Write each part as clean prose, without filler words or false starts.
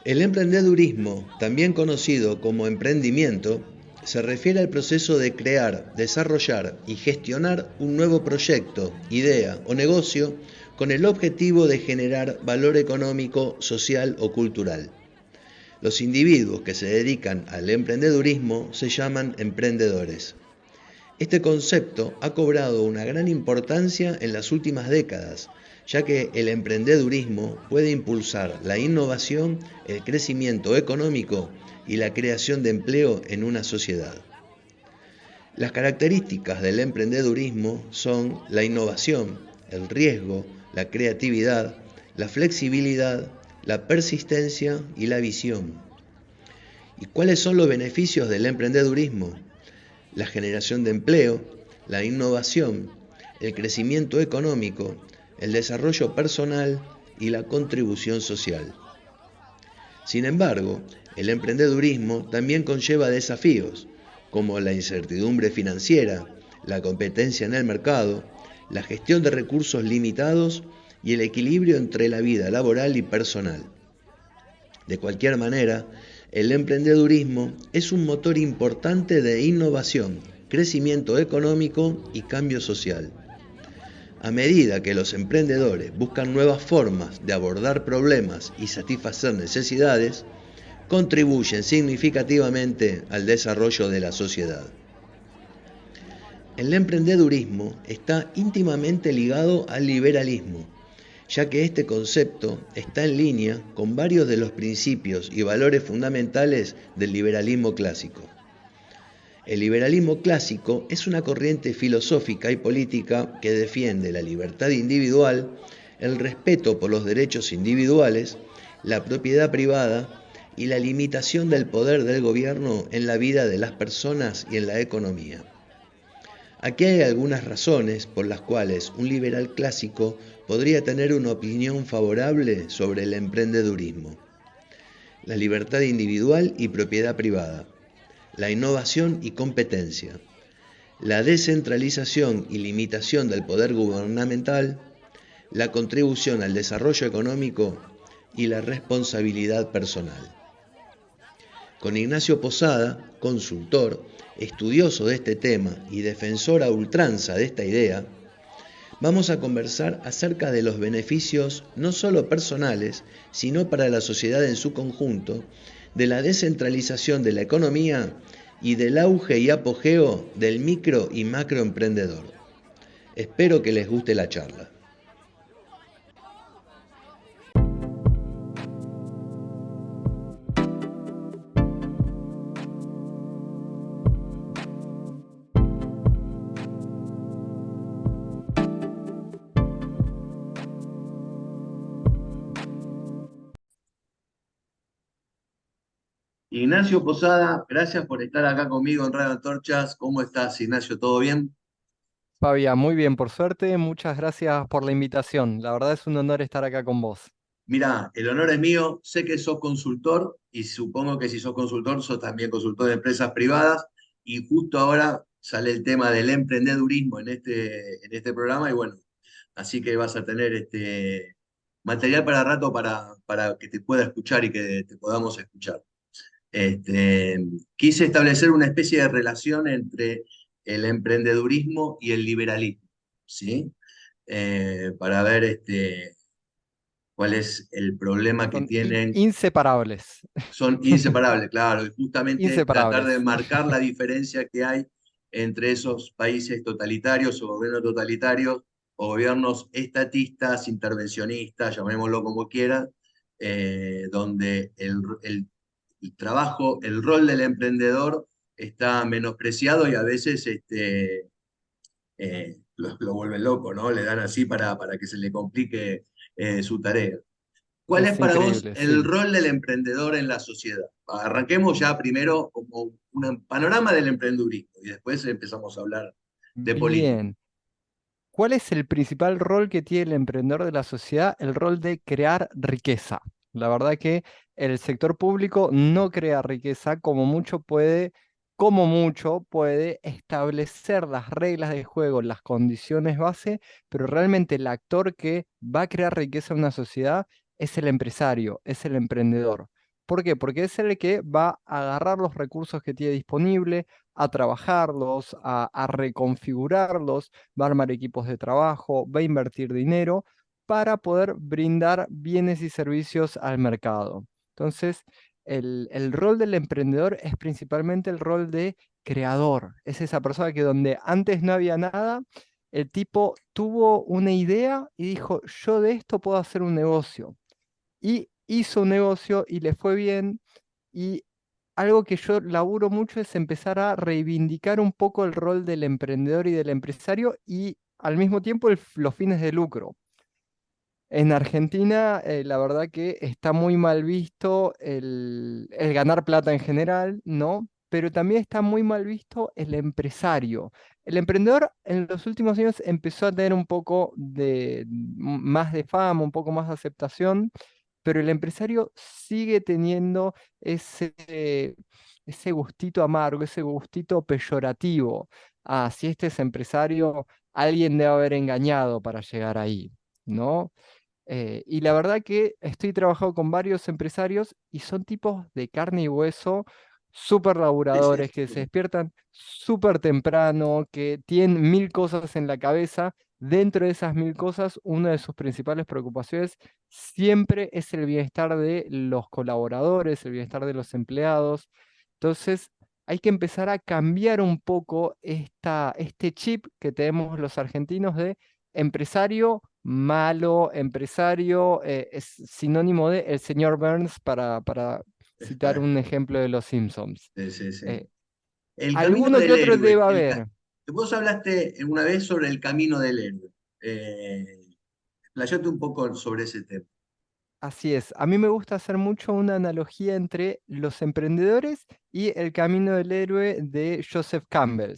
El emprendedurismo, también conocido como emprendimiento, se refiere al proceso de crear, desarrollar y gestionar un nuevo proyecto, idea o negocio con el objetivo de generar valor económico, social o cultural. Los individuos que se dedican al emprendedurismo se llaman emprendedores. Este concepto ha cobrado una gran importancia en las últimas décadas, ya que el emprendedurismo puede impulsar la innovación, el crecimiento económico y la creación de empleo en una sociedad. Las características del emprendedurismo son la innovación, el riesgo, la creatividad, la flexibilidad, la persistencia y la visión. ¿Y cuáles son los beneficios del emprendedurismo? La generación de empleo, la innovación, el crecimiento económico, el desarrollo personal y la contribución social. Sin embargo, el emprendedurismo también conlleva desafíos, como la incertidumbre financiera, la competencia en el mercado, la gestión de recursos limitados y el equilibrio entre la vida laboral y personal. De cualquier manera, el emprendedurismo es un motor importante de innovación, crecimiento económico y cambio social. A medida que los emprendedores buscan nuevas formas de abordar problemas y satisfacer necesidades, contribuyen significativamente al desarrollo de la sociedad. El emprendedurismo está íntimamente ligado al liberalismo, ya que este concepto está en línea con varios de los principios y valores fundamentales del liberalismo clásico. El liberalismo clásico es una corriente filosófica y política que defiende la libertad individual, el respeto por los derechos individuales, la propiedad privada y la limitación del poder del gobierno en la vida de las personas y en la economía. Aquí hay algunas razones por las cuales un liberal clásico podría tener una opinión favorable sobre el emprendedurismo. La libertad individual y propiedad privada, la innovación y competencia, la descentralización y limitación del poder gubernamental, la contribución al desarrollo económico y la responsabilidad personal. Con Ignacio Posada, consultor, estudioso de este tema y defensor a ultranza de esta idea, vamos a conversar acerca de los beneficios no solo personales, sino para la sociedad en su conjunto, de la descentralización de la economía y del auge y apogeo del micro y macroemprendedor. Espero que les guste la charla. Ignacio Posada, gracias por estar acá conmigo en Radio Antorchas. ¿Cómo estás, Ignacio? ¿Todo bien? Fabián, muy bien, por suerte. Muchas gracias por la invitación. La verdad es un honor estar acá con vos. Mirá, el honor es mío. Sé que sos consultor y supongo que si sos consultor, sos también consultor de empresas privadas. Y justo ahora sale el tema del emprendedurismo en este programa. Y bueno, así que vas a tener material para rato para que te pueda escuchar y que te podamos escuchar. Este, Quise establecer una especie de relación entre el emprendedurismo y el liberalismo, ¿sí? Para ver cuál es el problema que Son tienen. inseparables. Son inseparables, claro, y justamente tratar de Inseparables. marcar la diferencia que hay entre esos países totalitarios o gobiernos totalitarios o gobiernos estatistas, intervencionistas, llamémoslo como quieran, donde el trabajo, el rol del emprendedor está menospreciado y a veces lo vuelven loco, ¿no? Le dan así para que se le complique su tarea. ¿Cuál es Es para vos increíble, el sí. rol del emprendedor en la sociedad? Arranquemos ya primero como un panorama del emprendedurismo y después empezamos a hablar de política. Bien. ¿Cuál es el principal rol que tiene el emprendedor de la sociedad? El rol de crear riqueza. La verdad que el sector público no crea riqueza, como mucho puede establecer las reglas de juego, las condiciones base, pero realmente el actor que va a crear riqueza en una sociedad es el empresario, es el emprendedor. ¿Por qué? Porque es el que va a agarrar los recursos que tiene disponible, a trabajarlos, a reconfigurarlos, va a armar equipos de trabajo, va a invertir dinero para poder brindar bienes y servicios al mercado. Entonces, el rol del emprendedor es principalmente el rol de creador. Es esa persona que donde antes no había nada, el tipo tuvo una idea y dijo, yo de esto puedo hacer un negocio. Y hizo un negocio y le fue bien. Y algo que yo laburo mucho es empezar a reivindicar un poco el rol del emprendedor y del empresario y al mismo tiempo los fines de lucro. En Argentina, la verdad que está muy mal visto el ganar plata en general, ¿no? Pero también está muy mal visto el empresario. El emprendedor en los últimos años empezó a tener un poco más de fama, un poco más de aceptación, pero el empresario sigue teniendo ese gustito amargo, ese gustito peyorativo. Ah, si este es empresario, alguien debe haber engañado para llegar ahí, ¿no? Y la verdad que estoy trabajando con varios empresarios y son tipos de carne y hueso, súper Sí, sí, laburadores, que se sí. despiertan súper temprano, que tienen mil cosas en la cabeza. Dentro de esas mil cosas, una de sus principales preocupaciones siempre es el bienestar de los colaboradores, el bienestar de los empleados. Entonces, hay que empezar a cambiar un poco este chip que tenemos los argentinos de empresario malo, empresario, es sinónimo de el señor Burns para citar Está, un ejemplo de los Simpsons. sí, sí, sí. Eh, El camino alguno que del otro héroe. debe haber. Vos hablaste una vez sobre el camino del héroe. Explayate un poco sobre ese tema. Así es, a mí me gusta hacer mucho una analogía entre los emprendedores y el camino del héroe de Joseph Campbell.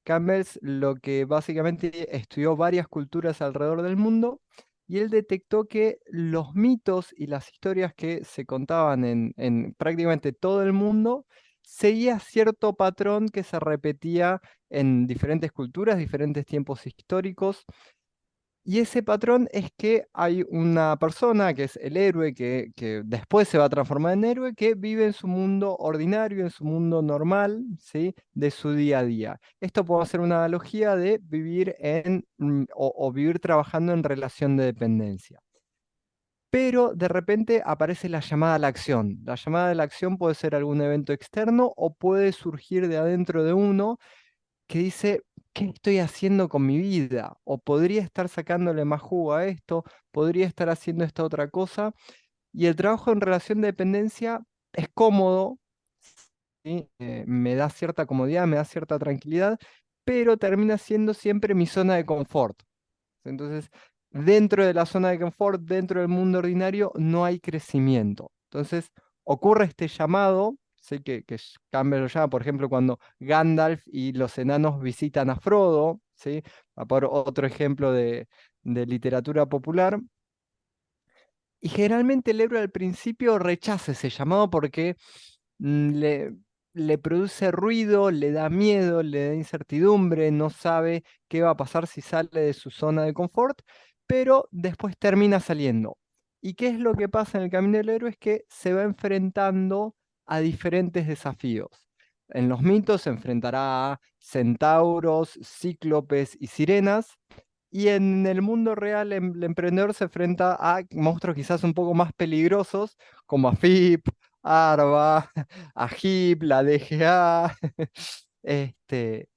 Campbell lo que básicamente estudió varias culturas alrededor del mundo y él detectó que los mitos y las historias que se contaban en prácticamente todo el mundo seguía cierto patrón que se repetía en diferentes culturas, diferentes tiempos históricos. Y ese patrón es que hay una persona que es el héroe, que después se va a transformar en héroe, que vive en su mundo ordinario, en su mundo normal, ¿sí? De su día a día. Esto puede ser una analogía de vivir o vivir trabajando en relación de dependencia. Pero de repente aparece la llamada a la acción. La llamada a la acción puede ser algún evento externo o puede surgir de adentro de uno que dice, ¿qué estoy haciendo con mi vida? O podría estar sacándole más jugo a esto, podría estar haciendo esta otra cosa. Y el trabajo en relación de dependencia es cómodo, ¿sí? Me da cierta comodidad, me da cierta tranquilidad, pero termina siendo siempre mi zona de confort. Entonces, dentro de la zona de confort, dentro del mundo ordinario, no hay crecimiento. Entonces, ocurre este llamado, sé que Campbell lo llama, por ejemplo, cuando Gandalf y los enanos visitan a Frodo, ¿sí? A por otro ejemplo de literatura popular. Y generalmente el héroe al principio rechaza ese llamado porque mm, le, le produce ruido, le da miedo, le da incertidumbre, no sabe qué va a pasar si sale de su zona de confort, pero después termina saliendo. ¿Y qué es lo que pasa en el camino del héroe? Es que se va enfrentando a diferentes desafíos. En los mitos se enfrentará a centauros, cíclopes y sirenas. Y en el mundo real, el emprendedor se enfrenta a monstruos quizás un poco más peligrosos, como a FIP, Arba, a HIP, la DGA, este,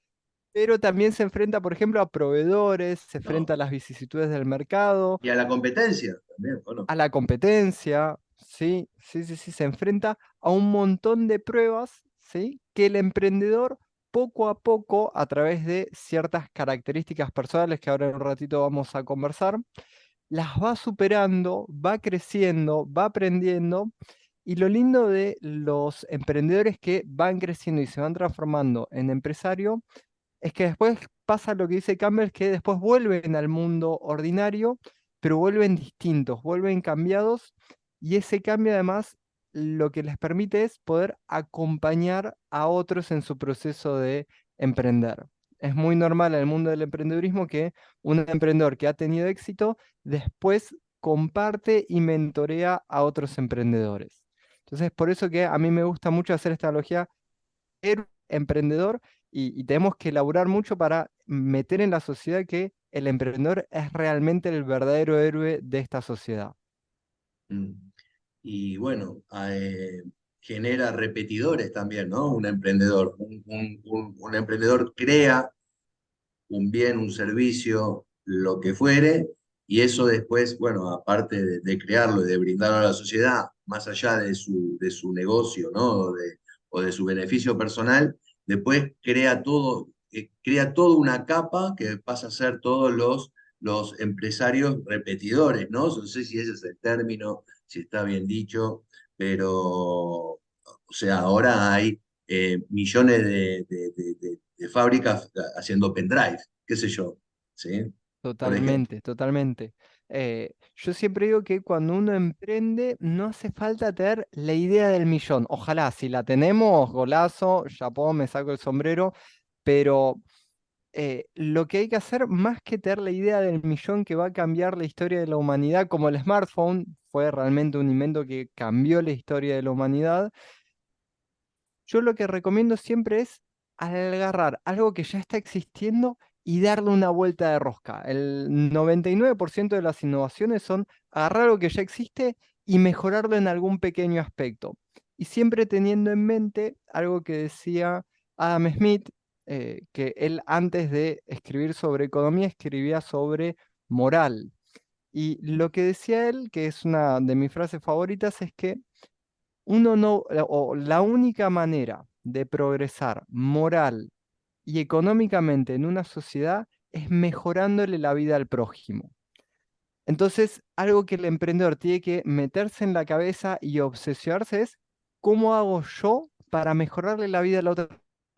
pero también se enfrenta, por ejemplo, a proveedores, se No. enfrenta a las vicisitudes del mercado, Y a la competencia también, bueno. a la competencia, ¿sí? Sí, sí, sí, se enfrenta a un montón de pruebas, ¿sí? Que el emprendedor poco a poco, a través de ciertas características personales que ahora en un ratito vamos a conversar, las va superando, va creciendo, va aprendiendo. Y lo lindo de los emprendedores que van creciendo y se van transformando en empresario es que después pasa lo que dice Campbell, que después vuelven al mundo ordinario, pero vuelven distintos, vuelven cambiados, y ese cambio además lo que les permite es poder acompañar a otros en su proceso de emprender. Es muy normal en el mundo del emprendedurismo que un emprendedor que ha tenido éxito después comparte y mentorea a otros emprendedores. Entonces, por eso que a mí me gusta mucho hacer esta analogía héroe, emprendedor, y tenemos que elaborar mucho para meter en la sociedad que el emprendedor es realmente el verdadero héroe de esta sociedad. Mm. Y bueno, genera repetidores también, ¿no? Un emprendedor. Un emprendedor crea un bien, un servicio, lo que fuere, y eso después, bueno, aparte de crearlo y de brindarlo a la sociedad, más allá de su negocio, ¿no? O de su beneficio personal, después crea toda una capa que pasa a ser todos los empresarios repetidores, ¿no? No sé si ese es el término, si está bien dicho, pero, o sea, ahora hay millones de fábricas haciendo pendrive, qué sé yo, ¿sí? Por ejemplo. Totalmente, totalmente. Yo siempre digo que cuando uno emprende no hace falta tener la idea del millón. Ojalá, si la tenemos, golazo, chapó, me saco el sombrero, pero lo que hay que hacer, más que tener la idea del millón que va a cambiar la historia de la humanidad, como el smartphone fue realmente un invento que cambió la historia de la humanidad, yo lo que recomiendo siempre es agarrar algo que ya está existiendo y darle una vuelta de rosca. El 99% de las innovaciones son agarrar algo que ya existe y mejorarlo en algún pequeño aspecto. Y siempre teniendo en mente algo que decía Adam Smith, que él antes de escribir sobre economía escribía sobre moral. Y lo que decía él, que es una de mis frases favoritas, es que uno no, o la única manera de progresar moral y económicamente en una sociedad es mejorándole la vida al prójimo. Entonces, algo que el emprendedor tiene que meterse en la cabeza y obsesionarse es cómo hago yo para mejorarle la vida a la otra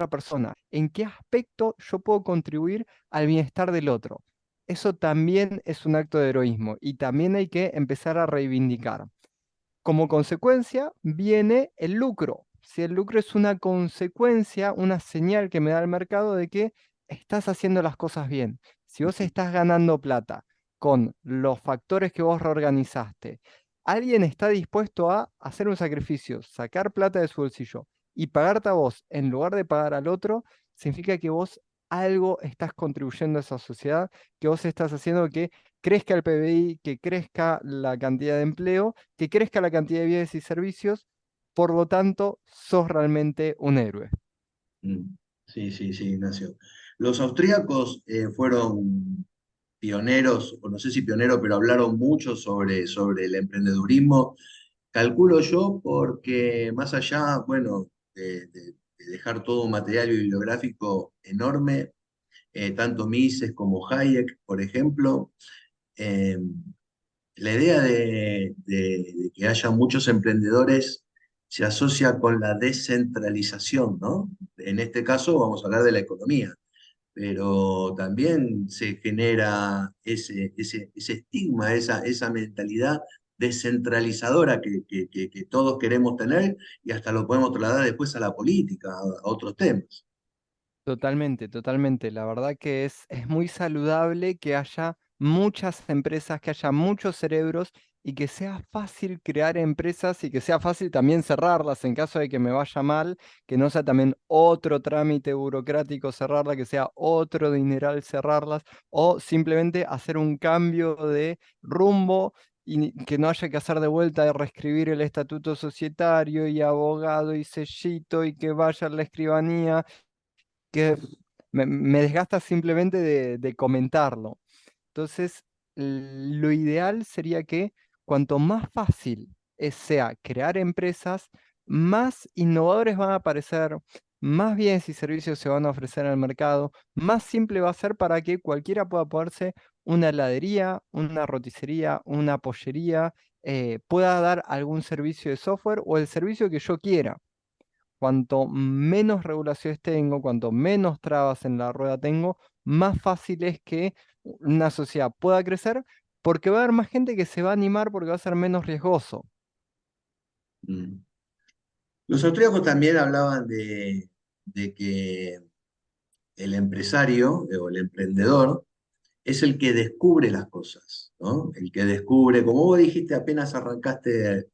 persona, en qué aspecto yo puedo contribuir al bienestar del otro. Eso también es un acto de heroísmo y también hay que empezar a reivindicar. Como consecuencia viene el lucro. Si el lucro es una consecuencia, una señal que me da el mercado de que estás haciendo las cosas bien. Si vos estás ganando plata con los factores que vos reorganizaste, alguien está dispuesto a hacer un sacrificio, sacar plata de su bolsillo y pagarte a vos en lugar de pagar al otro, significa que vos algo estás contribuyendo a esa sociedad, que vos estás haciendo que crezca el PBI, que crezca la cantidad de empleo, que crezca la cantidad de bienes y servicios, por lo tanto, sos realmente un héroe. Mm. Sí, sí, sí, Ignacio. Los austríacos fueron pioneros, o no sé si pioneros, pero hablaron mucho sobre el emprendedurismo. Calculo yo porque más allá, bueno, de dejar todo un material bibliográfico enorme, tanto Mises como Hayek, por ejemplo, eh, la idea de que haya muchos emprendedores se asocia con la descentralización, ¿no? En este caso vamos a hablar de la economía, pero también se genera ese estigma, esa mentalidad descentralizadora que todos queremos tener y hasta lo podemos trasladar después a la política, a otros temas. Totalmente, totalmente. La verdad que es muy saludable que haya muchas empresas, que haya muchos cerebros y que sea fácil crear empresas y que sea fácil también cerrarlas en caso de que me vaya mal, que no sea también otro trámite burocrático cerrarla, que sea otro dineral cerrarlas o simplemente hacer un cambio de rumbo y que no haya que hacer de vuelta de reescribir el estatuto societario y abogado y sellito y que vaya a la escribanía que me desgasta simplemente de comentarlo. Entonces, lo ideal sería que cuanto más fácil sea crear empresas, más innovadores van a aparecer, más bienes y servicios se van a ofrecer en el mercado, más simple va a ser para que cualquiera pueda ponerse una heladería, una roticería, una pollería, pueda dar algún servicio de software o el servicio que yo quiera. Cuanto menos regulaciones tengo, cuanto menos trabas en la rueda tengo, más fácil es que una sociedad pueda crecer porque va a haber más gente que se va a animar porque va a ser menos riesgoso. Mm. Los austríacos también hablaban de que el empresario o el emprendedor es el que descubre las cosas, ¿no? El que descubre, como vos dijiste, apenas arrancaste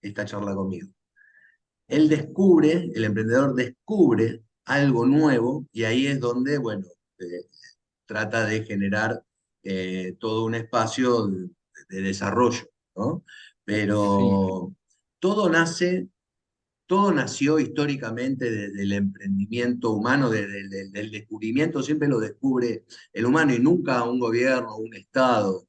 esta charla conmigo. Él descubre, el emprendedor descubre algo nuevo y ahí es donde, bueno, trata de generar todo un espacio de desarrollo, ¿no? Sí. Pero todo todo nació históricamente desde el emprendimiento humano, desde del descubrimiento, siempre lo descubre el humano y nunca un gobierno, un Estado,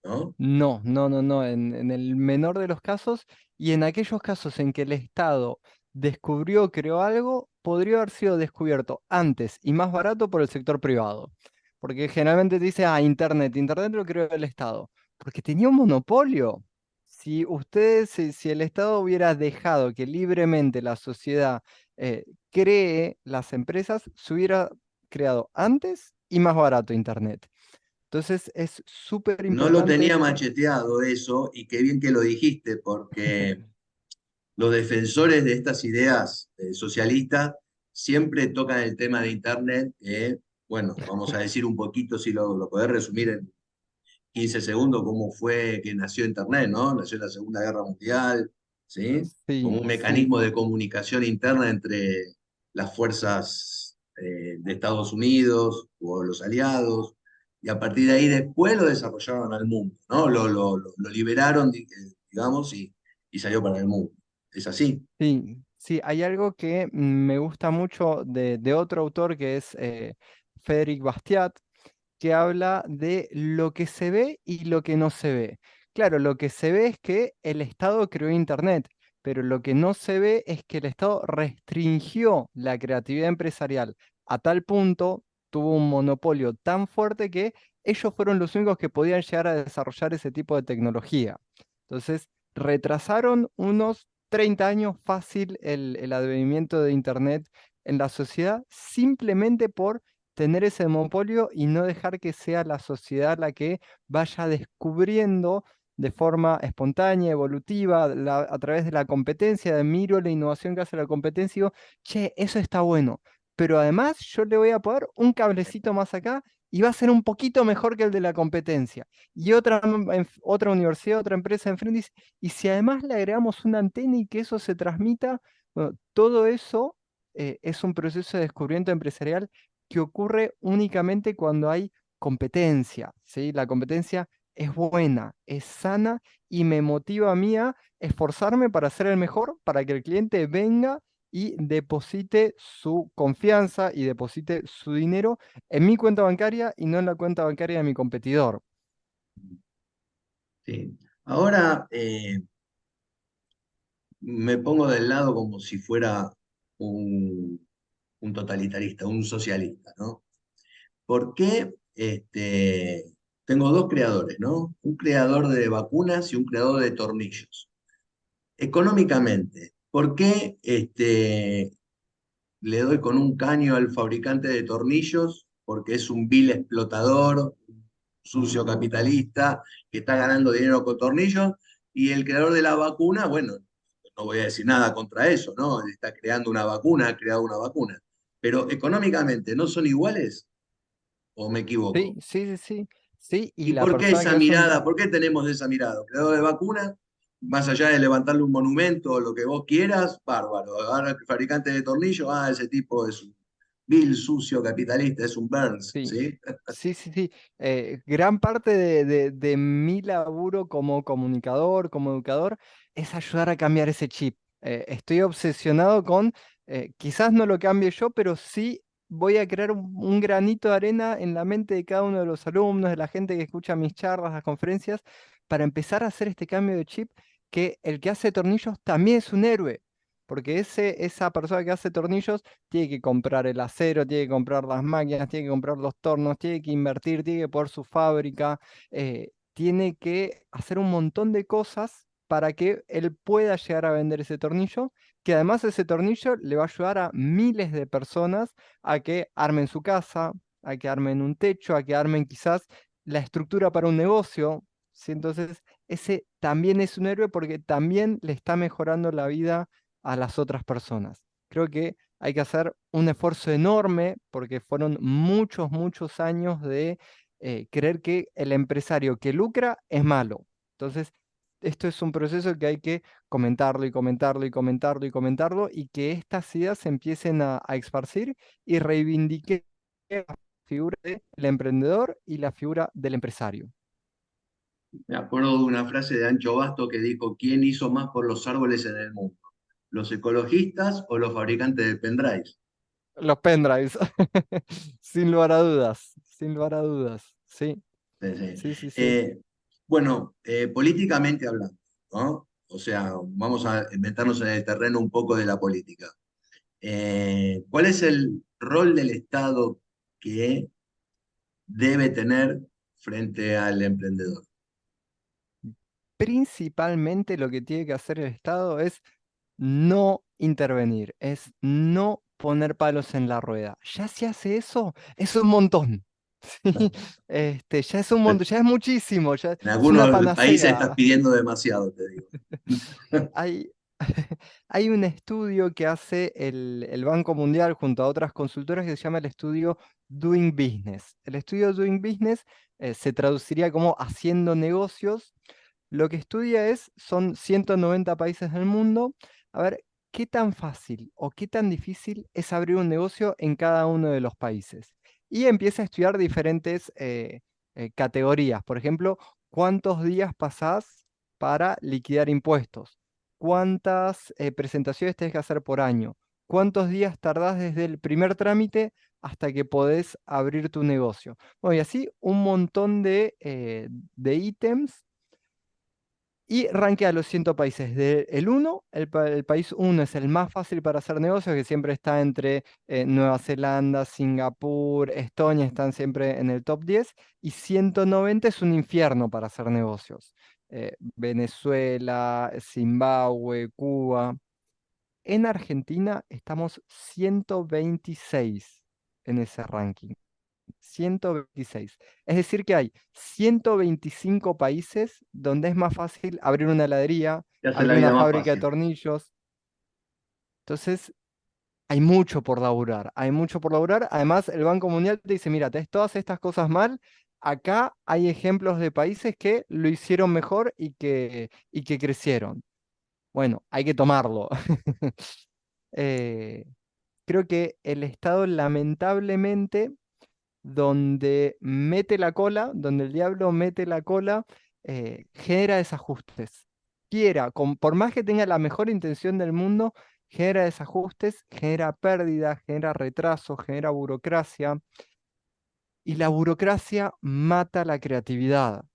¿no? No, no, no, no. En el menor de los casos y en aquellos casos en que el Estado descubrió, creó algo, podría haber sido descubierto antes y más barato por el sector privado. Porque generalmente te dice, Internet, Internet lo creó el Estado. Porque tenía un monopolio. Si el Estado hubiera dejado que libremente la sociedad cree las empresas, se hubiera creado antes y más barato Internet. Entonces es súper No lo importante tenía esto. macheteado eso y qué bien que lo dijiste, porque los defensores de estas ideas socialistas siempre tocan el tema de Internet, que, bueno, vamos a decir un poquito, si lo podés resumir en 15 segundos, cómo fue que nació Internet, ¿no? Nació en la Segunda Guerra Mundial, ¿sí? Como Sí, un sí, mecanismo de comunicación interna entre las fuerzas de Estados Unidos o los aliados, y a partir de ahí después lo desarrollaron al mundo, ¿no? Lo liberaron, digamos, y salió para el mundo. ¿Es así? sí, sí. Hay algo que me gusta mucho de otro autor que es Frédéric Bastiat, que habla de lo que se ve y lo que no se ve. Claro, lo que se ve es que el Estado creó Internet, pero lo que no se ve es que el Estado restringió la creatividad empresarial a tal punto, tuvo un monopolio tan fuerte que ellos fueron los únicos que podían llegar a desarrollar ese tipo de tecnología. Entonces, retrasaron unos 30 años fácil el advenimiento de Internet en la sociedad simplemente por tener ese monopolio y no dejar que sea la sociedad la que vaya descubriendo de forma espontánea, evolutiva, a través de la competencia, de miro la innovación que hace la competencia y digo, che, eso está bueno, pero además yo le voy a poner un cablecito más acá y va a ser un poquito mejor que el de la competencia. Y otra universidad, otra empresa enfrente dice, y si además le agregamos una antena y que eso se transmita, bueno, todo eso es un proceso de descubrimiento empresarial que ocurre únicamente cuando hay competencia, ¿sí? La competencia es buena, es sana y me motiva a mí a esforzarme para ser el mejor, para que el cliente venga y deposite su confianza y deposite su dinero en mi cuenta bancaria y no en la cuenta bancaria de mi competidor. Sí. Ahora me pongo del lado como si fuera un, un totalitarista, un socialista, ¿no? ¿Por qué tengo dos creadores, ¿no? Un creador de vacunas y un creador de tornillos? Económicamente, ¿por qué le doy con un caño al fabricante de tornillos? Porque es un vil explotador, sucio capitalista, que está ganando dinero con tornillos, y el creador de la vacuna, bueno, no voy a decir nada contra eso, ¿no? Está creando una vacuna, ha creado una vacuna. Pero económicamente, ¿no son iguales? ¿O me Sí, equivoco? sí, sí, sí. Sí, y ¿Y la por qué persona esa que hace un... mirada? ¿Por qué tenemos esa mirada? Creador de vacuna, más allá de levantarle un monumento o lo que vos quieras, bárbaro. Ahora el fabricante de tornillos, ese tipo es un vil, sucio, capitalista, es un Burns, Sí, ¿sí? sí, sí, sí. Gran parte de mi laburo como comunicador, como educador, es ayudar a cambiar ese chip. Estoy obsesionado con, quizás no lo cambie yo, pero sí voy a crear un granito de arena en la mente de cada uno de los alumnos, de la gente que escucha mis charlas, las conferencias, para empezar a hacer este cambio de chip, que el que hace tornillos también es un héroe. Porque esa persona que hace tornillos tiene que comprar el acero, tiene que comprar las máquinas, tiene que comprar los tornos, tiene que invertir, tiene que poner su fábrica, tiene que hacer un montón de cosas para que él pueda llegar a vender ese tornillo, que además ese tornillo le va a ayudar a miles de personas a que armen su casa, a que armen un techo, a que armen quizás la estructura para un negocio. ¿Sí? Entonces, ese también es un héroe porque también le está mejorando la vida a las otras personas. Creo que hay que hacer un esfuerzo enorme porque fueron muchos, muchos años de creer que el empresario que lucra es malo. Entonces, esto es un proceso que hay que comentarlo y comentarlo y comentarlo y comentarlo y que estas ideas se empiecen a esparcir y reivindique la figura del emprendedor y la figura del empresario. Me acuerdo de una frase de Ancho Basto que dijo: ¿quién hizo más por los árboles en el mundo? ¿Los ecologistas o los fabricantes de pendrives? Los pendrives, sin lugar a dudas, sin lugar a dudas. Sí, Sí, sí. sí, sí, sí. Bueno, políticamente hablando, ¿no? O sea, vamos a meternos en el terreno un poco de la política. ¿Cuál es el rol del Estado que debe tener frente al emprendedor? Principalmente lo que tiene que hacer el Estado es no intervenir, es no poner palos en la rueda. Ya se hace eso, es un montón. ¿Sí? Ya es un montón, ya es muchísimo, ya En es una algunos países estás panacea. pidiendo demasiado, te digo. Hay, hay un estudio que hace el Banco Mundial junto a otras consultoras que se llama el estudio Doing Business. El estudio Doing Business se traduciría como haciendo negocios. Lo que estudia son 190 países del mundo, a ver qué tan fácil o qué tan difícil es abrir un negocio en cada uno de los países. Y empieza a estudiar diferentes categorías. Por ejemplo, ¿cuántos días pasás para liquidar impuestos? ¿Cuántas presentaciones tenés que hacer por año? ¿Cuántos días tardás desde el primer trámite hasta que podés abrir tu negocio? Bueno, y así un montón de ítems y rankea los 100 países. El 1, el país 1 es el más fácil para hacer negocios, que siempre está entre Nueva Zelanda, Singapur, Estonia, están siempre en el top 10. Y 190 es un infierno para hacer negocios. Venezuela, Zimbabue, Cuba. En Argentina estamos 126 en ese ranking. 126. Es decir, que hay 125 países donde es más fácil abrir una heladería, Te hace la abrir una vida más fábrica de fácil. tornillos. Entonces, hay mucho por laburar, hay mucho por laburar. Además, el Banco Mundial te dice, mira, tenés todas estas cosas mal. Acá hay ejemplos de países que lo hicieron mejor y que crecieron. Bueno, hay que tomarlo. Eh, Creo que el Estado lamentablemente donde mete la cola, donde el diablo mete la cola, genera desajustes. Por más que tenga la mejor intención del mundo, genera desajustes, genera pérdidas, genera retrasos, genera burocracia. Y la burocracia mata la creatividad.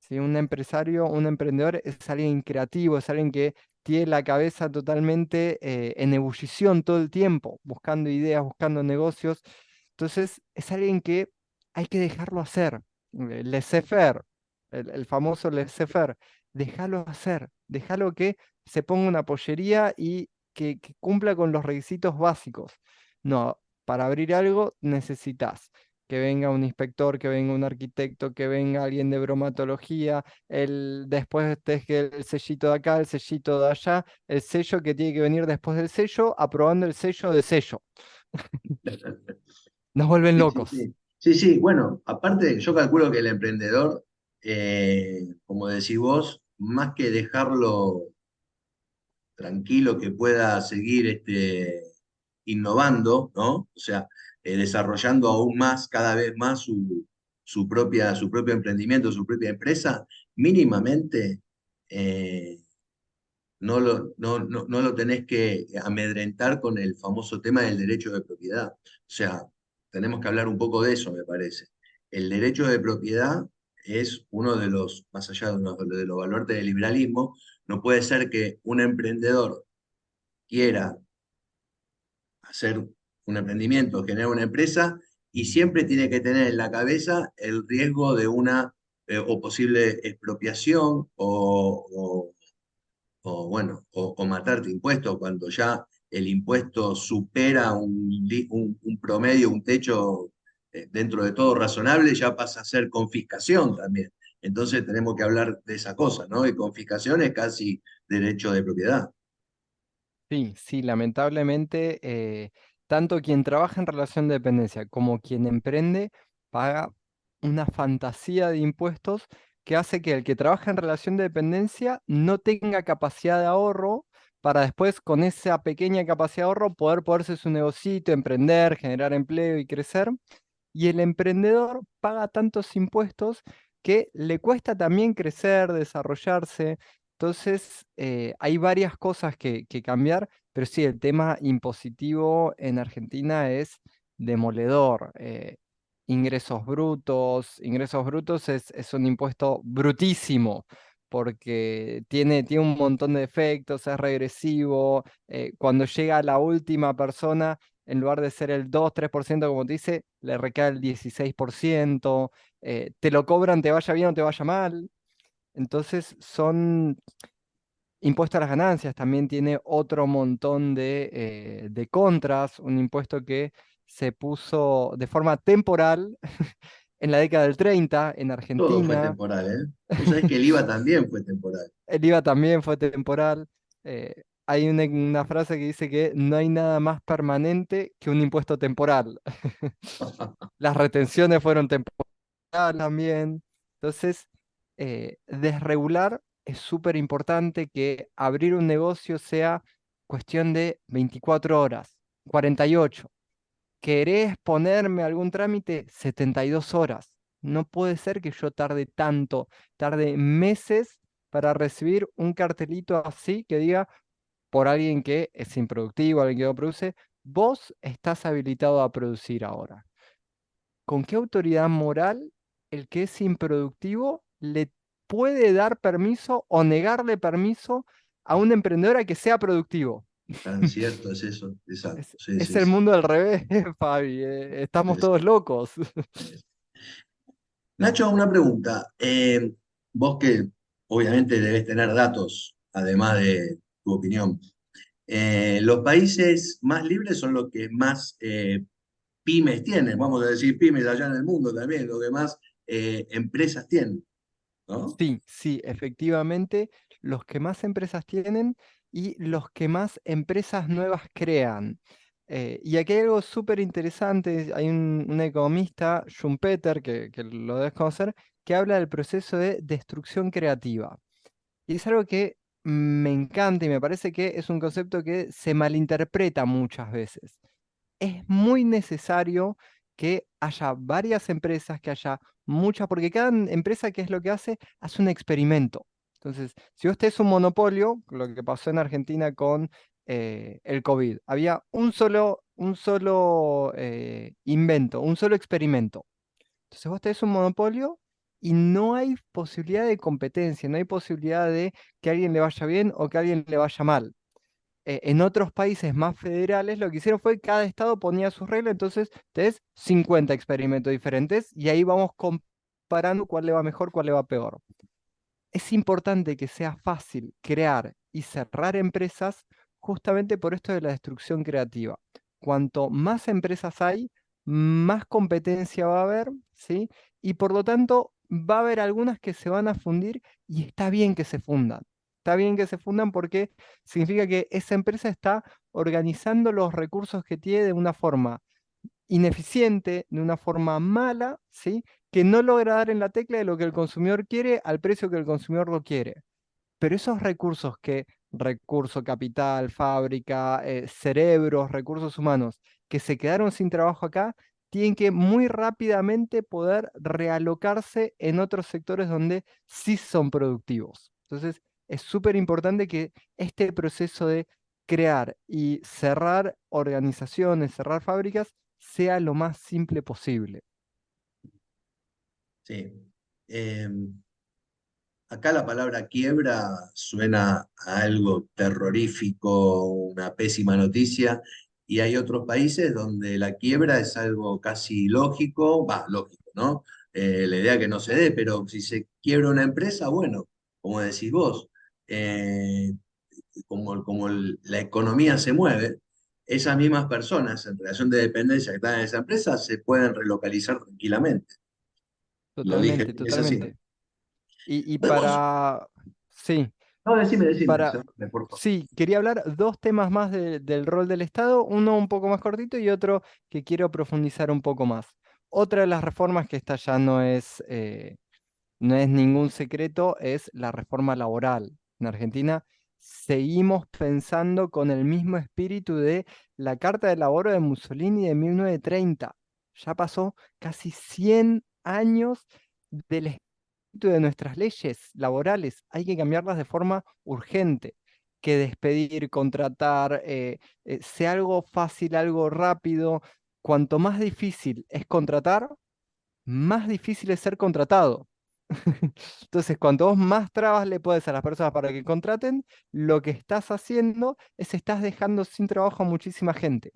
¿Sí? Un empresario, un emprendedor es alguien creativo, es alguien que tiene la cabeza totalmente en ebullición todo el tiempo, buscando ideas, buscando negocios. Entonces, es alguien que hay que dejarlo hacer. Laissez-faire, el famoso laissez-faire. Déjalo hacer, déjalo que se ponga una pollería y que cumpla con los requisitos básicos. No, para abrir algo necesitas que venga un inspector, que venga un arquitecto, que venga alguien de bromatología, después que el sellito de acá, el sellito de allá, el sello que tiene que venir después del sello, aprobando el sello de sello. Nos vuelven Sí, sí, locos. sí. Sí, sí, bueno, aparte yo calculo que el emprendedor, como decís vos, más que dejarlo tranquilo que pueda seguir innovando, ¿no? O sea, desarrollando aún más, cada vez más su propio emprendimiento, su propia empresa, mínimamente no lo tenés que amedrentar con el famoso tema del derecho de propiedad. O sea, tenemos que hablar un poco de eso, me parece. El derecho de propiedad es uno de los, más allá de los baluartes del liberalismo, no puede ser que un emprendedor quiera hacer un emprendimiento, generar una empresa, y siempre tiene que tener en la cabeza el riesgo de una o posible expropiación o matarte impuestos cuando ya el impuesto supera un promedio, un techo dentro de todo razonable, ya pasa a ser confiscación también. Entonces tenemos que hablar de esa cosa, ¿no? Y confiscación es casi derecho de propiedad. Sí, sí, lamentablemente, tanto quien trabaja en relación de dependencia como quien emprende paga una fantasía de impuestos que hace que el que trabaja en relación de dependencia no tenga capacidad de ahorro para después, con esa pequeña capacidad de ahorro, poderse su negocito, emprender, generar empleo y crecer. Y el emprendedor paga tantos impuestos que le cuesta también crecer, desarrollarse. Entonces, hay varias cosas que cambiar, pero sí, el tema impositivo en Argentina es demoledor. Ingresos brutos es un impuesto brutísimo, porque tiene un montón de efectos, es regresivo. Cuando llega a la última persona, en lugar de ser el 2-3% como te dice, le recae el 16%. Te lo cobran, te vaya bien o te vaya mal. Entonces son impuestos a las ganancias, también tiene otro montón de contras, un impuesto que se puso de forma temporal en la década del 30 en Todo fue Argentina. temporal, ¿eh? Vos sabés que el IVA también fue temporal. El IVA también fue temporal. Hay una frase que dice que no hay nada más permanente que un impuesto temporal. Las retenciones fueron temporales también. Entonces, desregular es súper importante, que abrir un negocio sea cuestión de 24 horas, 48. ¿Querés ponerme algún trámite? 72 horas. No puede ser que yo tarde meses para recibir un cartelito así que diga, por alguien que es improductivo, alguien que no produce, vos estás habilitado a producir ahora. ¿Con qué autoridad moral el que es improductivo le puede dar permiso o negarle permiso a un emprendedor a que sea productivo? Tan cierto es eso, exacto. Sí, Es sí, el sí. mundo al revés, Fabi. Estamos Sí, todos locos. sí. Nacho, una pregunta. Vos que obviamente debes tener datos, además de tu opinión. Los países más libres son los que más pymes tienen, vamos a decir pymes allá en el mundo también, los que más empresas tienen, ¿no? Sí, sí, efectivamente, los que más empresas tienen y los que más empresas nuevas crean. Y aquí hay algo súper interesante, hay un economista, Schumpeter, que lo debes conocer, que habla del proceso de destrucción creativa. Y es algo que me encanta y me parece que es un concepto que se malinterpreta muchas veces. Es muy necesario que haya varias empresas, que haya muchas, porque cada empresa, ¿qué es lo que hace? Hace un experimento. Entonces, si usted es un monopolio, lo que pasó en Argentina con el COVID, había un solo invento, un solo experimento. Entonces, vos tenés un monopolio y no hay posibilidad de competencia, no hay posibilidad de que a alguien le vaya bien o que a alguien le vaya mal. En otros países más federales lo que hicieron fue cada estado ponía sus reglas, entonces tenés 50 experimentos diferentes y ahí vamos comparando cuál le va mejor, cuál le va peor. Es importante que sea fácil crear y cerrar empresas justamente por esto de la destrucción creativa. Cuanto más empresas hay, más competencia va a haber, ¿sí? Y por lo tanto va a haber algunas que se van a fundir y está bien que se fundan. Está bien que se fundan porque significa que esa empresa está organizando los recursos que tiene de una forma ineficiente, de una forma mala, ¿sí? Que no logra dar en la tecla de lo que el consumidor quiere al precio que el consumidor lo quiere. Pero esos recursos recurso, capital, fábrica, cerebros, recursos humanos, que se quedaron sin trabajo acá, tienen que muy rápidamente poder realocarse en otros sectores donde sí son productivos. Entonces, es súper importante que este proceso de crear y cerrar organizaciones, cerrar fábricas, sea lo más simple posible. Sí. Eh, Acá la palabra quiebra suena a algo terrorífico, una pésima noticia, y hay otros países donde la quiebra es algo casi lógico, va, lógico, ¿no? La idea que no se dé, pero si se quiebra una empresa, bueno, como decís vos, eh, la economía se mueve, esas mismas personas en relación de dependencia que están en esa empresa se pueden relocalizar tranquilamente. Lo dije, Totalmente, es así, ¿no? totalmente. Y Vos, sí, no, decime, para, cerrame, por favor. sí, quería hablar dos temas más del rol del Estado, uno un poco más cortito y otro que quiero profundizar un poco más. Otra de las reformas que esta ya no es ningún secreto, es la reforma laboral. En Argentina seguimos pensando con el mismo espíritu de la Carta del Laboro de Mussolini de 1930. Ya pasó casi 100 años del espíritu de nuestras leyes laborales. Hay que cambiarlas de forma urgente. Que despedir, contratar, sea algo fácil, algo rápido. Cuanto más difícil es contratar, más difícil es ser contratado. Entonces, cuanto vos más trabas le pones a las personas para que contraten, lo que estás haciendo es estás dejando sin trabajo a muchísima gente.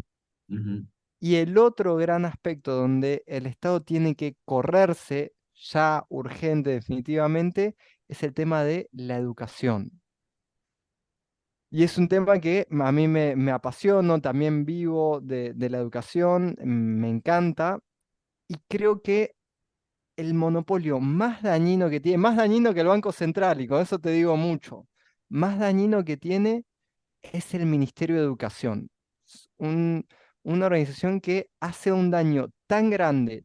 Ujú. Y el otro gran aspecto donde el Estado tiene que correrse ya urgente definitivamente es el tema de la educación. Y es un tema que a mí me apasiona, también vivo de la educación, me encanta y creo que el monopolio más dañino que tiene, más dañino que el Banco Central, y con eso te digo mucho, más dañino que tiene es el Ministerio de Educación. Es una organización que hace un daño tan grande,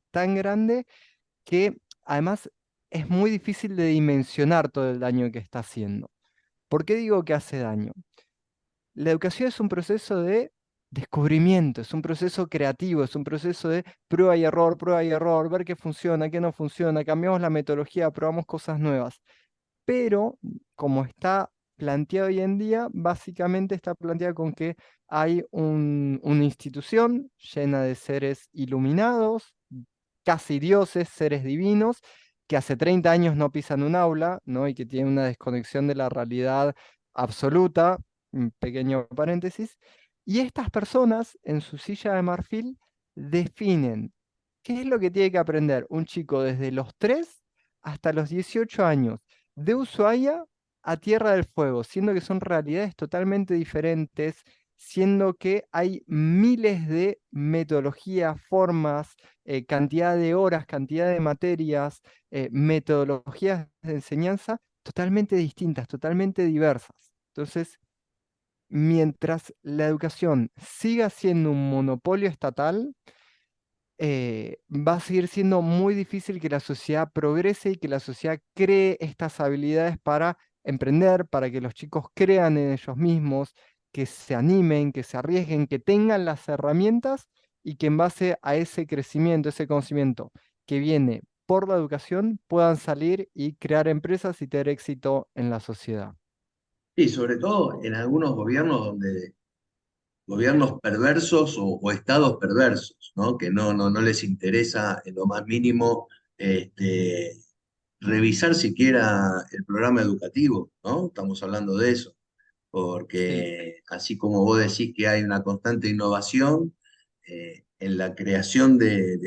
que además es muy difícil de dimensionar todo el daño que está haciendo. ¿Por qué digo que hace daño? La educación es un proceso de descubrimiento, es un proceso creativo, es un proceso de prueba y error, ver qué funciona, qué no funciona, cambiamos la metodología, probamos cosas nuevas. Pero como está planteado hoy en día, básicamente está planteado con que hay una institución llena de seres iluminados, casi dioses, seres divinos, que hace 30 años no pisan un aula, ¿no? Y que tienen una desconexión de la realidad absoluta, un pequeño paréntesis, y estas personas en su silla de marfil definen qué es lo que tiene que aprender un chico desde los 3 hasta los 18 años, de Ushuaia a Tierra del Fuego, siendo que son realidades totalmente diferentes, siendo que hay miles de metodologías, formas, cantidad de horas, cantidad de materias, metodologías de enseñanza totalmente distintas, totalmente diversas. Entonces, mientras la educación siga siendo un monopolio estatal, va a seguir siendo muy difícil que la sociedad progrese y que la sociedad cree estas habilidades para emprender, para que los chicos crean en ellos mismos, que se animen, que se arriesguen, que tengan las herramientas y que en base a ese crecimiento, ese conocimiento que viene por la educación, puedan salir y crear empresas y tener éxito en la sociedad. Y sobre todo en algunos gobiernos donde gobiernos perversos o estados perversos, ¿no? Que no les interesa en lo más mínimo este, revisar siquiera el programa educativo, ¿no? Estamos hablando de eso, Sí, porque así como vos decís que hay una constante innovación en la creación de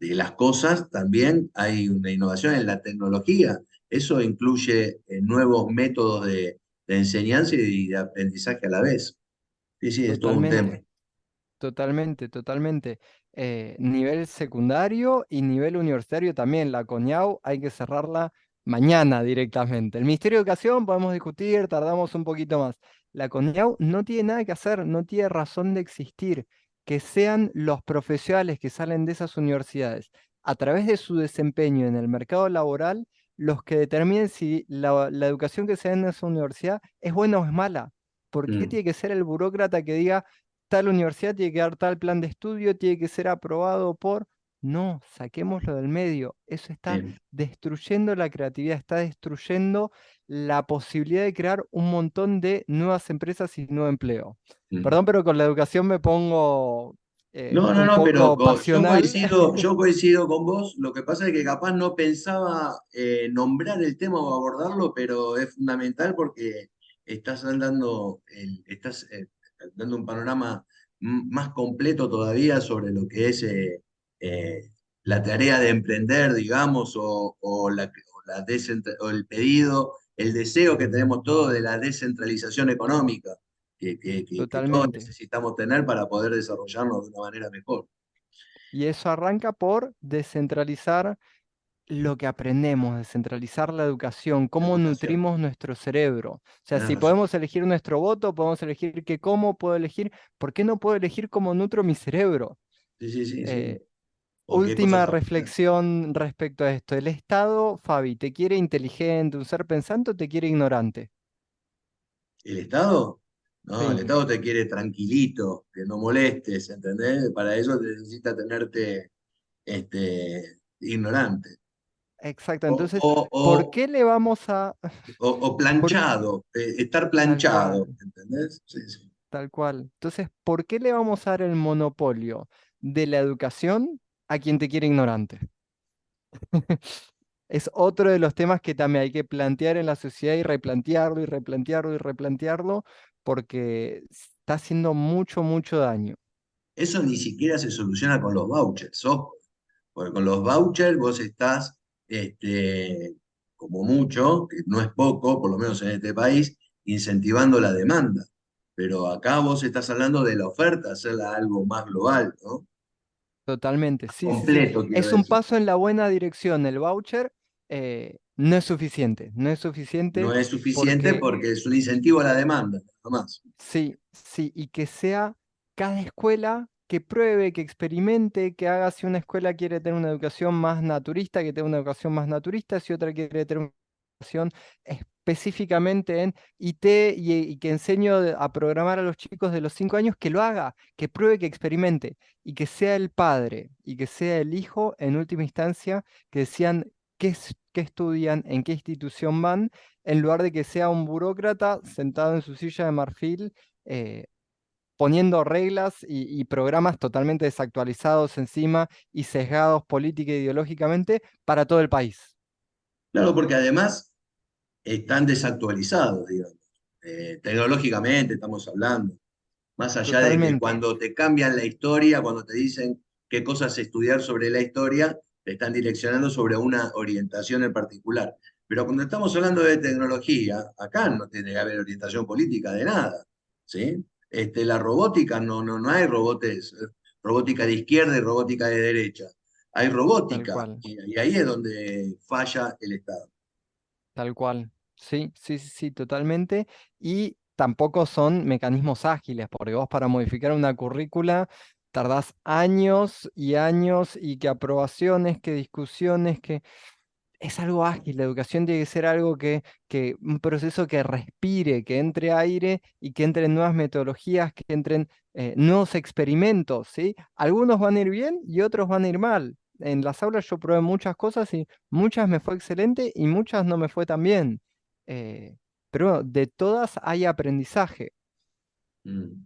las cosas, también hay una innovación en la tecnología. Eso incluye nuevos métodos de enseñanza y de aprendizaje a la vez. Sí, sí, es todo un tema. totalmente. Totalmente, totalmente. Nivel secundario y nivel universitario también. La CONIAU hay que cerrarla mañana directamente. El Ministerio de Educación podemos discutir, tardamos un poquito más. La CONIAU no tiene nada que hacer, no tiene razón de existir. Que sean los profesionales que salen de esas universidades a través de su desempeño en el mercado laboral los que determinen si la educación que se da en esa universidad es buena o es mala. ¿Por qué Mm, tiene que ser el burócrata que diga tal universidad tiene que dar tal plan de estudio, tiene que ser aprobado por... No, saquémoslo del medio. Eso está bien. destruyendo la creatividad, está destruyendo la posibilidad de crear un montón de nuevas empresas y nuevo empleo. Mm. Perdón, pero con la educación me pongo No, no, un no, pero poco pasional. yo coincido con vos. Lo que pasa es que capaz no pensaba nombrar el tema o abordarlo, pero es fundamental porque estás dando un panorama más completo todavía sobre lo que es la tarea de emprender, digamos, o el pedido, el deseo que tenemos todos de la descentralización económica que todos Totalmente. necesitamos tener para poder desarrollarnos de una manera mejor. Y eso arranca por descentralizar lo que aprendemos, descentralizar la educación, La cómo educación, nutrimos nuestro cerebro. O sea, tenés si razón. podemos elegir nuestro voto, podemos elegir qué cómo puedo elegir, ¿por qué no puedo elegir cómo nutro mi cerebro? Sí, sí, sí, Eh, sí. ¿O qué cosas Última aplican? reflexión respecto a esto. ¿El Estado, Fabi, te quiere inteligente, un ser pensante o te quiere ignorante? ¿El Estado? No, el Sí, Estado te quiere tranquilito, que no molestes, ¿entendés? Para eso te necesita tenerte ignorante. exacto. O, Entonces, o, ¿por o, qué le vamos a... o por- planchado, estar Tal planchado, cual, ¿entendés? Sí, sí. tal cual. Entonces, ¿por qué le vamos a dar el monopolio de la educación a quien te quiere ignorante? Es otro de los temas que también hay que plantear en la sociedad y replantearlo y replantearlo y replantearlo porque está haciendo mucho, mucho daño. Eso ni siquiera se soluciona con los vouchers, ojo, porque con los vouchers vos estás, como mucho, que no es poco, por lo menos en este país, incentivando la demanda. Pero acá vos estás hablando de la oferta, hacerla algo más global, ¿no? Totalmente, sí, sí, sí. Completo, quiero Es un decir. paso en la buena dirección. El voucher no es suficiente, no es No suficiente es suficiente porque porque es un incentivo a la demanda, nada más. sí, sí, y que sea cada escuela que pruebe, que experimente, que haga si una escuela quiere tener una educación más naturista, que tenga una educación más naturista, si otra quiere tener una educación específicamente en IT y que enseño a programar a los chicos de los 5 años, que lo haga, que pruebe, que experimente, y que sea el padre y que sea el hijo, en última instancia, que decían qué estudian, en qué institución van en lugar de que sea un burócrata sentado en su silla de marfil, eh, poniendo reglas y programas totalmente desactualizados encima y sesgados política e ideológicamente para todo el país. Claro, porque además están desactualizados, digamos. Tecnológicamente estamos hablando. Más allá de que Totalmente, cuando te cambian la historia, cuando te dicen qué cosas estudiar sobre la historia, te están direccionando sobre una orientación en particular. Pero cuando estamos hablando de tecnología, acá no tiene que haber orientación política de nada, ¿sí? La robótica, no hay robotes, robótica de izquierda y robótica de derecha. Hay tal robótica cual, y ahí es donde falla el Estado. tal cual. Sí, sí, sí, sí, totalmente. Y tampoco son mecanismos ágiles, porque vos para modificar una currícula tardás años y años y que aprobaciones, que discusiones, que es algo ágil, la educación tiene que ser algo un proceso que respire, que entre aire y que entren nuevas metodologías, que entren nuevos experimentos, ¿sí? Algunos van a ir bien y otros van a ir mal. En las aulas yo probé muchas cosas y muchas me fue excelente y muchas no me fue tan bien. Eh, pero bueno, de todas hay aprendizaje. Mm.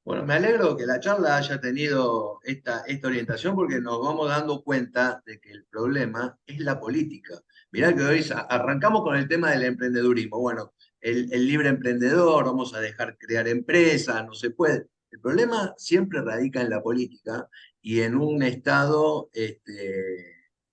Bueno, me alegro que la charla haya tenido esta orientación porque nos vamos dando cuenta de que el problema es la política. Mirá que hoy arrancamos con el tema del emprendedurismo. Bueno, el libre emprendedor, vamos a dejar crear empresas, no se puede. El problema siempre radica en la política y en un Estado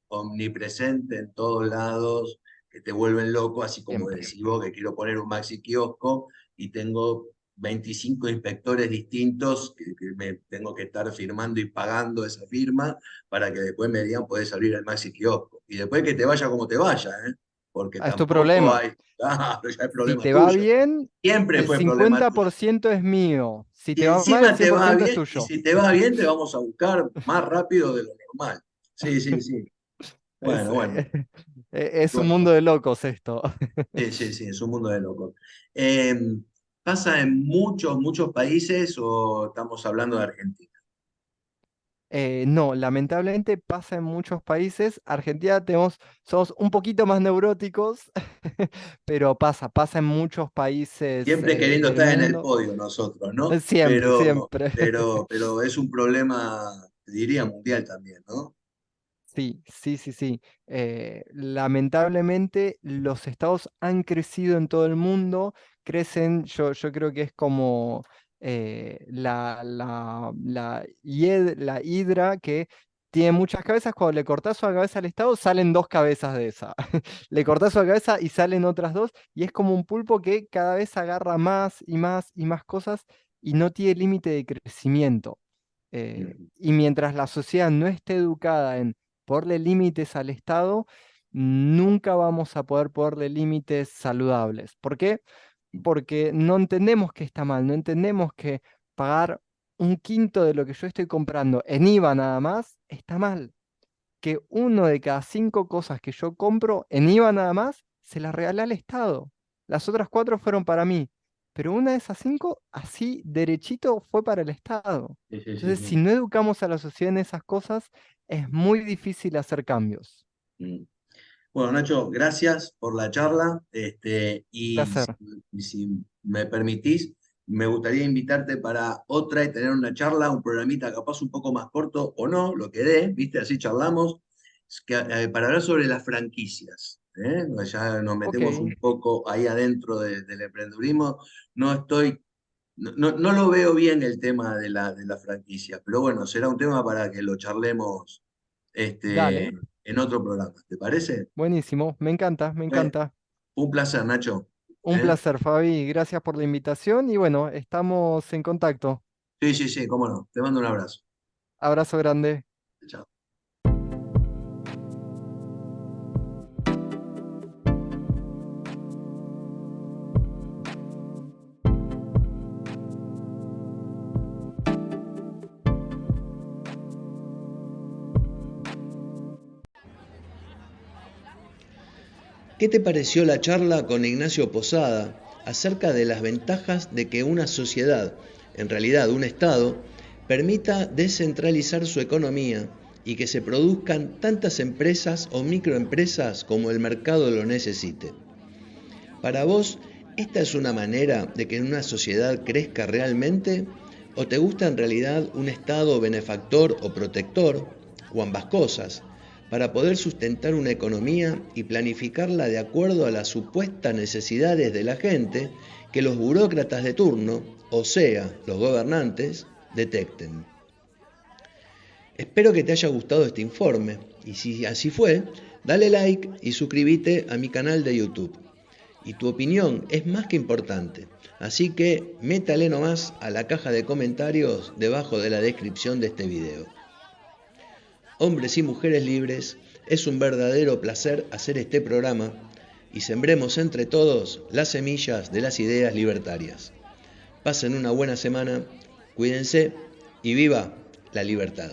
omnipresente en todos lados, que te vuelven loco, así como Siempre. decís vos que quiero poner un maxi kiosco y tengo 25 inspectores distintos que me tengo que estar firmando y pagando esa firma para que después me digan puedes abrir el maxi kiosco. Y después que te vaya como te vaya, ¿eh? Porque Es tu tampoco problema. hay, claro, ya es Si problema te va tuyo. bien, Siempre el fue problema tuyo. 50% es mío. Si Y te va mal, el encima te va 100% es bien, y tuyo. si te va bien, te vamos a buscar más rápido de lo normal. Sí, sí, sí. Es, Bueno, bueno. es un Bueno, mundo de locos esto. sí, sí, sí, es un mundo de locos. Eh, ¿Pasa en muchos países o estamos hablando de Argentina? No, lamentablemente pasa en muchos países. Argentina somos un poquito más neuróticos, pero pasa en muchos países Siempre queriendo del estar en el mundo. podio nosotros, ¿no? Siempre, siempre. Pero es un problema, diría, mundial también, ¿no? Sí, sí, sí, sí. Lamentablemente los estados han crecido en todo el mundo, crecen, yo creo que es como la hidra que tiene muchas cabezas, cuando le cortás su cabeza al estado salen dos cabezas de esa. Le cortás su cabeza y salen otras dos, y es como un pulpo que cada vez agarra más y más y más cosas y no tiene límite de crecimiento. Mm. Y mientras la sociedad no esté educada en ponerle límites al Estado, nunca vamos a poder ponerle límites saludables. ¿Por qué? Porque no entendemos que está mal, no entendemos que pagar un quinto de lo que yo estoy comprando en IVA nada más está mal. que 1 de cada 5 cosas que yo compro en IVA nada más, se las regalé al Estado. Las otras 4 fueron para mí, pero una de esas 5, así derechito, fue para el Estado. Sí, sí, sí, Entonces, si sí. no educamos a la sociedad en esas cosas, es muy difícil hacer cambios. Mm. Bueno, Nacho, gracias por la charla. Placer. Y si me permitís, me gustaría invitarte para otra y tener una charla, un programita capaz un poco más corto o no, lo que dé, ¿viste? Así charlamos, para hablar sobre las franquicias. ¿Eh? Ya nos Ok, metemos un poco ahí adentro del emprendedurismo. No estoy, no lo veo bien el tema de la franquicia, pero bueno, será un tema para que lo charlemos dale. en otro programa. ¿Te parece? Buenísimo. Me encanta, me Bueno, encanta. un placer, Nacho. Un ¿Eh? placer, Fabi. Gracias por la invitación y bueno, estamos en contacto. Sí, sí, sí, cómo no. Te mando un abrazo. Abrazo grande. Chao. ¿Qué te pareció la charla con Ignacio Posada acerca de las ventajas de que una sociedad, en realidad un Estado, permita descentralizar su economía y que se produzcan tantas empresas o microempresas como el mercado lo necesite? Para vos, ¿esta es una manera de que una sociedad crezca realmente? ¿O te gusta en realidad un Estado benefactor o protector, o ambas cosas, para poder sustentar una economía y planificarla de acuerdo a las supuestas necesidades de la gente que los burócratas de turno, o sea, los gobernantes, detecten? Espero que te haya gustado este informe y si así fue, dale like y suscríbete a mi canal de YouTube. Y tu opinión es más que importante, así que métale nomás a la caja de comentarios debajo de la descripción de este video. Hombres y mujeres libres, es un verdadero placer hacer este programa y sembremos entre todos las semillas de las ideas libertarias. Pasen una buena semana, cuídense y viva la libertad.